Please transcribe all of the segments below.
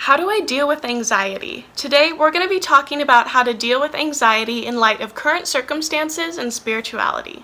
How do I deal with anxiety? Today, we're going to be talking about how to deal with anxiety in light of current circumstances and spirituality.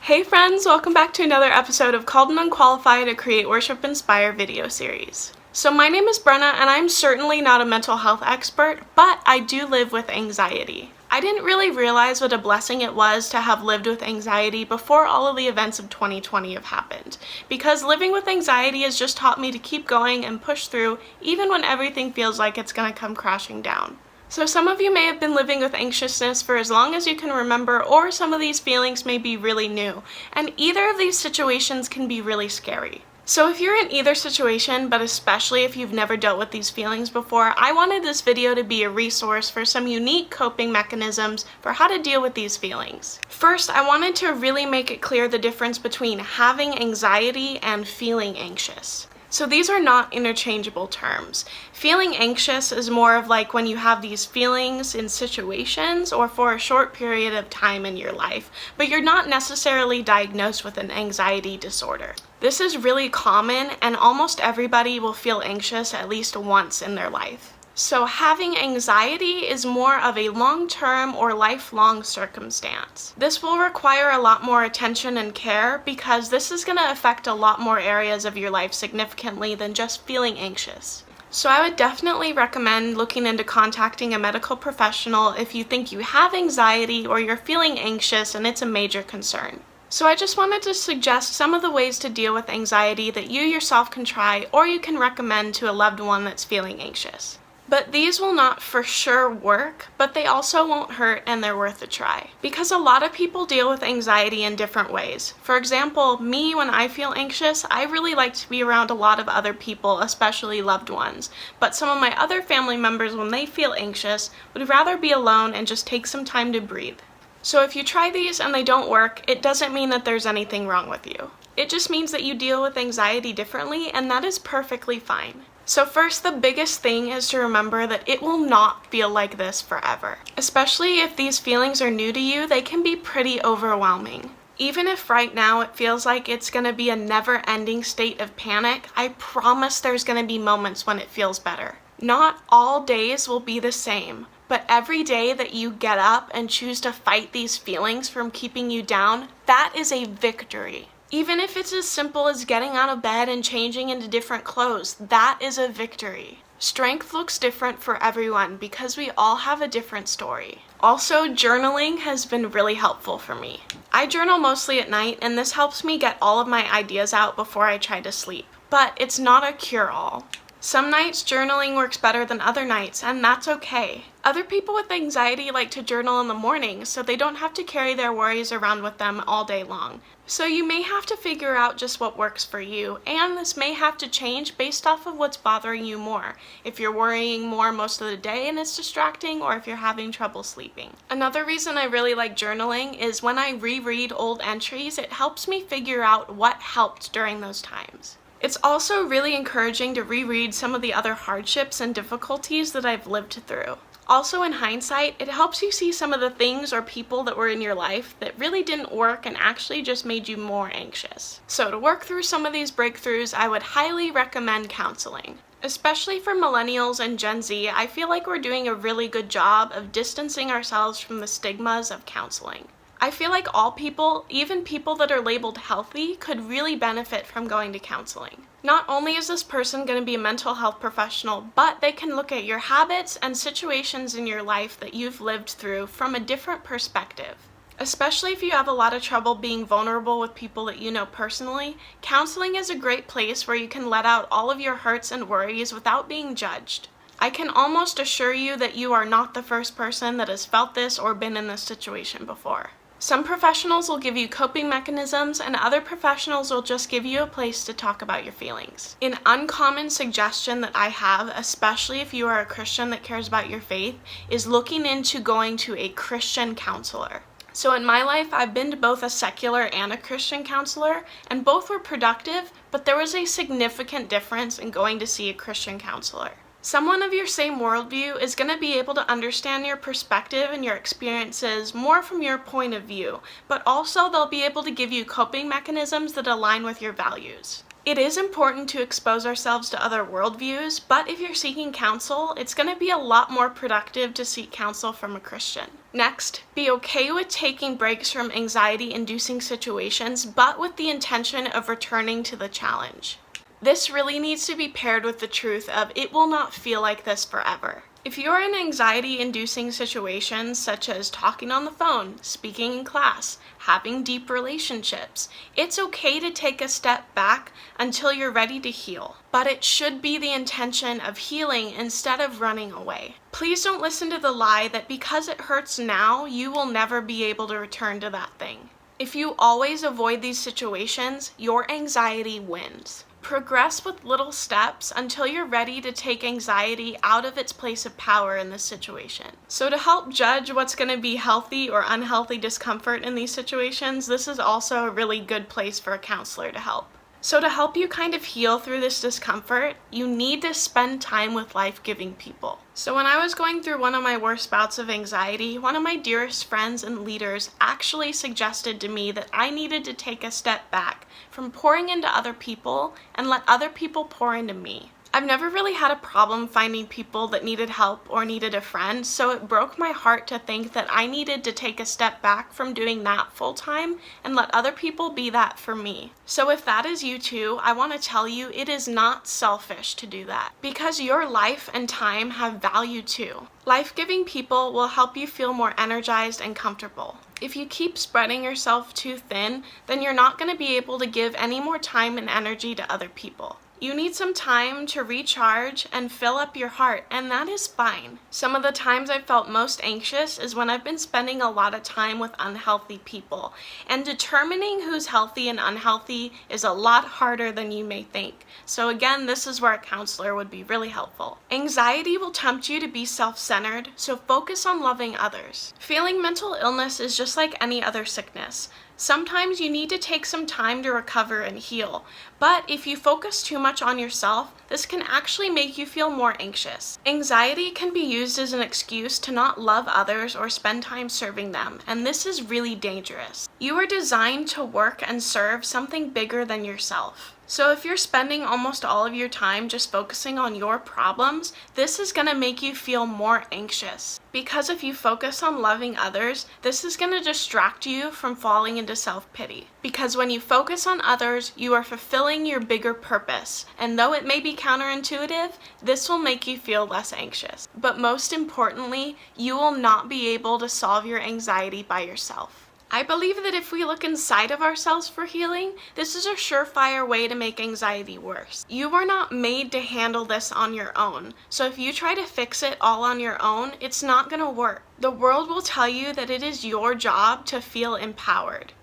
Hey friends, welcome back to another episode of Called and Unqualified, a Create Worship Inspire video series. So my name is Brenna, and I'm certainly not a mental health expert, but I do live with anxiety. I didn't really realize what a blessing it was to have lived with anxiety before all of the events of 2020 have happened, because living with anxiety has just taught me to keep going and push through even when everything feels like it's going to come crashing down. So some of you may have been living with anxiousness for as long as you can remember, or some of these feelings may be really new, and either of these situations can be really scary. So if you're in either situation, but especially if you've never dealt with these feelings before, I wanted this video to be a resource for some unique coping mechanisms for how to deal with these feelings. First, I wanted to really make it clear the difference between having anxiety and feeling anxious. So these are not interchangeable terms. Feeling anxious is more of like when you have these feelings in situations or for a short period of time in your life, but you're not necessarily diagnosed with an anxiety disorder. This is really common, and almost everybody will feel anxious at least once in their life. So having anxiety is more of a long-term or lifelong circumstance. This will require a lot more attention and care because this is going to affect a lot more areas of your life significantly than just feeling anxious. So I would definitely recommend looking into contacting a medical professional if you think you have anxiety or you're feeling anxious and it's a major concern. So I just wanted to suggest some of the ways to deal with anxiety that you yourself can try, or you can recommend to a loved one that's feeling anxious. But these will not for sure work, but they also won't hurt, and they're worth a try. Because a lot of people deal with anxiety in different ways. For example, me, when I feel anxious, I really like to be around a lot of other people, especially loved ones. But some of my other family members, when they feel anxious, would rather be alone and just take some time to breathe. So if you try these and they don't work, it doesn't mean that there's anything wrong with you. It just means that you deal with anxiety differently, and that is perfectly fine. So first, the biggest thing is to remember that it will not feel like this forever. Especially if these feelings are new to you, they can be pretty overwhelming. Even if right now it feels like it's going to be a never-ending state of panic, I promise there's going to be moments when it feels better. Not all days will be the same, but every day that you get up and choose to fight these feelings from keeping you down, that is a victory. Even if it's as simple as getting out of bed and changing into different clothes, that is a victory. Strength looks different for everyone because we all have a different story. Also, journaling has been really helpful for me. I journal mostly at night, and this helps me get all of my ideas out before I try to sleep. But it's not a cure-all. Some nights journaling works better than other nights, and that's okay. Other people with anxiety like to journal in the morning so they don't have to carry their worries around with them all day long. So you may have to figure out just what works for you, and this may have to change based off of what's bothering you more. If you're worrying more most of the day and it's distracting, or if you're having trouble sleeping. Another reason I really like journaling is when I reread old entries, it helps me figure out what helped during those times. It's also really encouraging to reread some of the other hardships and difficulties that I've lived through. Also, in hindsight, it helps you see some of the things or people that were in your life that really didn't work and actually just made you more anxious. So to work through some of these breakthroughs, I would highly recommend counseling. Especially for millennials and Gen Z, I feel like we're doing a really good job of distancing ourselves from the stigmas of counseling. I feel like all people, even people that are labeled healthy, could really benefit from going to counseling. Not only is this person going to be a mental health professional, but they can look at your habits and situations in your life that you've lived through from a different perspective. Especially if you have a lot of trouble being vulnerable with people that you know personally, counseling is a great place where you can let out all of your hurts and worries without being judged. I can almost assure you that you are not the first person that has felt this or been in this situation before. Some professionals will give you coping mechanisms, and other professionals will just give you a place to talk about your feelings. An uncommon suggestion that I have, especially if you are a Christian that cares about your faith, is looking into going to a Christian counselor. So in my life, I've been to both a secular and a Christian counselor, and both were productive, but there was a significant difference in going to see a Christian counselor. Someone of your same worldview is going to be able to understand your perspective and your experiences more from your point of view, but also they'll be able to give you coping mechanisms that align with your values. It is important to expose ourselves to other worldviews, but if you're seeking counsel, it's going to be a lot more productive to seek counsel from a Christian. Next, be okay with taking breaks from anxiety-inducing situations, but with the intention of returning to the challenge. This really needs to be paired with the truth of it will not feel like this forever. If you're in anxiety-inducing situations such as talking on the phone, speaking in class, having deep relationships, it's okay to take a step back until you're ready to heal. But it should be the intention of healing instead of running away. Please don't listen to the lie that because it hurts now, you will never be able to return to that thing. If you always avoid these situations, your anxiety wins. Progress with little steps until you're ready to take anxiety out of its place of power in this situation. So to help judge what's going to be healthy or unhealthy discomfort in these situations, this is also a really good place for a counselor to help. So to help you kind of heal through this discomfort, you need to spend time with life-giving people. So when I was going through one of my worst bouts of anxiety, one of my dearest friends and leaders actually suggested to me that I needed to take a step back from pouring into other people and let other people pour into me. I've never really had a problem finding people that needed help or needed a friend, so it broke my heart to think that I needed to take a step back from doing that full time and let other people be that for me. So if that is you too, I want to tell you it is not selfish to do that, because your life and time have value too. Life-giving people will help you feel more energized and comfortable. If you keep spreading yourself too thin, then you're not going to be able to give any more time and energy to other people. You need some time to recharge and fill up your heart, and that is fine. Some of the times I've felt most anxious is when I've been spending a lot of time with unhealthy people, and determining who's healthy and unhealthy is a lot harder than you may think. So again, this is where a counselor would be really helpful. Anxiety will tempt you to be self-centered, so focus on loving others. Feeling mental illness is just like any other sickness. Sometimes you need to take some time to recover and heal, but if you focus too much on yourself, this can actually make you feel more anxious. Anxiety can be used as an excuse to not love others or spend time serving them, and this is really dangerous. You are designed to work and serve something bigger than yourself. So if you're spending almost all of your time just focusing on your problems, this is going to make you feel more anxious. Because if you focus on loving others, this is going to distract you from falling into self-pity. Because when you focus on others, you are fulfilling your bigger purpose. And though it may be counterintuitive, this will make you feel less anxious. But most importantly, you will not be able to solve your anxiety by yourself. I believe that if we look inside of ourselves for healing, this is a surefire way to make anxiety worse. You are not made to handle this on your own, so if you try to fix it all on your own, it's not going to work. The world will tell you that it is your job to feel empowered.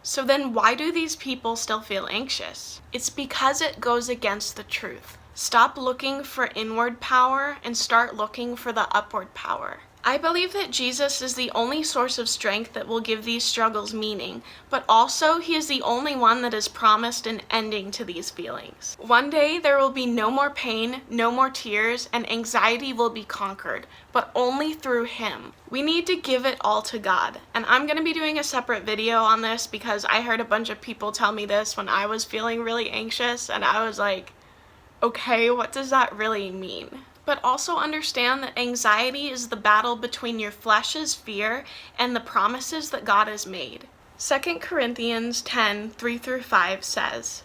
So then why do these people still feel anxious? It's because it goes against the truth. Stop looking for inward power and start looking for the upward power. I believe that Jesus is the only source of strength that will give these struggles meaning, but also he is the only one that has promised an ending to these feelings. One day there will be no more pain, no more tears, and anxiety will be conquered, but only through him. We need to give it all to God, and I'm going to be doing a separate video on this because I heard a bunch of people tell me this when I was feeling really anxious, and I was like, okay, what does that really mean? But also understand that anxiety is the battle between your flesh's fear and the promises that God has made. 2 Corinthians 10:3-5 says,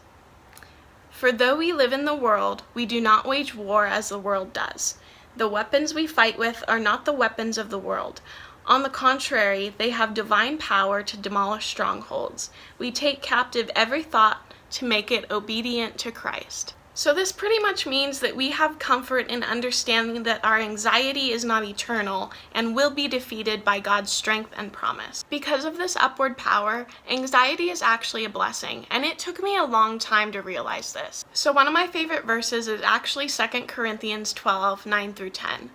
"For though we live in the world, we do not wage war as the world does. The weapons we fight with are not the weapons of the world. On the contrary, they have divine power to demolish strongholds. We take captive every thought to make it obedient to Christ." So this pretty much means that we have comfort in understanding that our anxiety is not eternal and will be defeated by God's strength and promise. Because of this upward power, anxiety is actually a blessing, and it took me a long time to realize this. So one of my favorite verses is actually 2 Corinthians 12:9-10.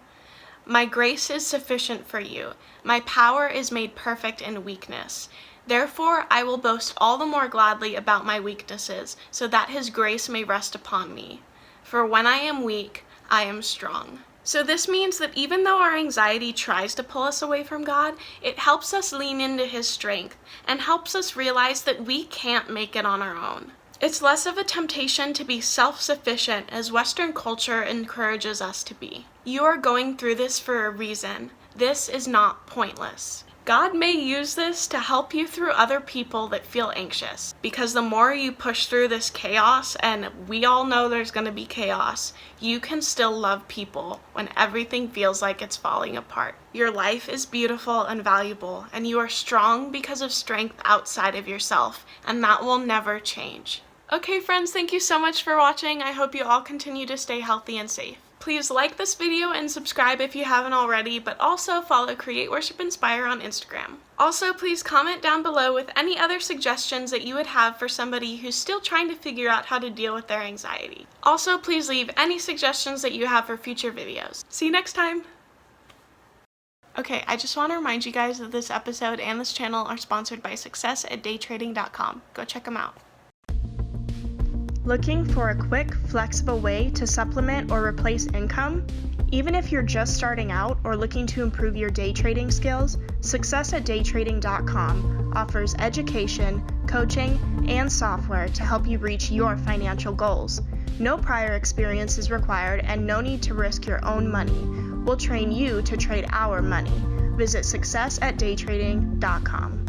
"My grace is sufficient for you. My power is made perfect in weakness. Therefore, I will boast all the more gladly about my weaknesses, so that his grace may rest upon me. For when I am weak, I am strong. So this means that even though our anxiety tries to pull us away from God, it helps us lean into His strength and helps us realize that we can't make it on our own. It's less of a temptation to be self-sufficient as Western culture encourages us to be. You are going through this for a reason. This is not pointless. God may use this to help you through other people that feel anxious, because the more you push through this chaos, and we all know there's going to be chaos, you can still love people when everything feels like it's falling apart. Your life is beautiful and valuable, and you are strong because of strength outside of yourself, and that will never change. Okay friends, thank you so much for watching. I hope you all continue to stay healthy and safe. Please like this video and subscribe if you haven't already, but also follow Create Worship Inspire on Instagram. Also, please comment down below with any other suggestions that you would have for somebody who's still trying to figure out how to deal with their anxiety. Also, please leave any suggestions that you have for future videos. See you next time! Okay, I just want to remind you guys that this episode and this channel are sponsored by success@daytrading.com. Go check them out. Looking for a quick, flexible way to supplement or replace income? Even if you're just starting out or looking to improve your day trading skills, success@daytrading.com offers education, coaching, and software to help you reach your financial goals. No prior experience is required and no need to risk your own money. We'll train you to trade our money. Visit success@daytrading.com.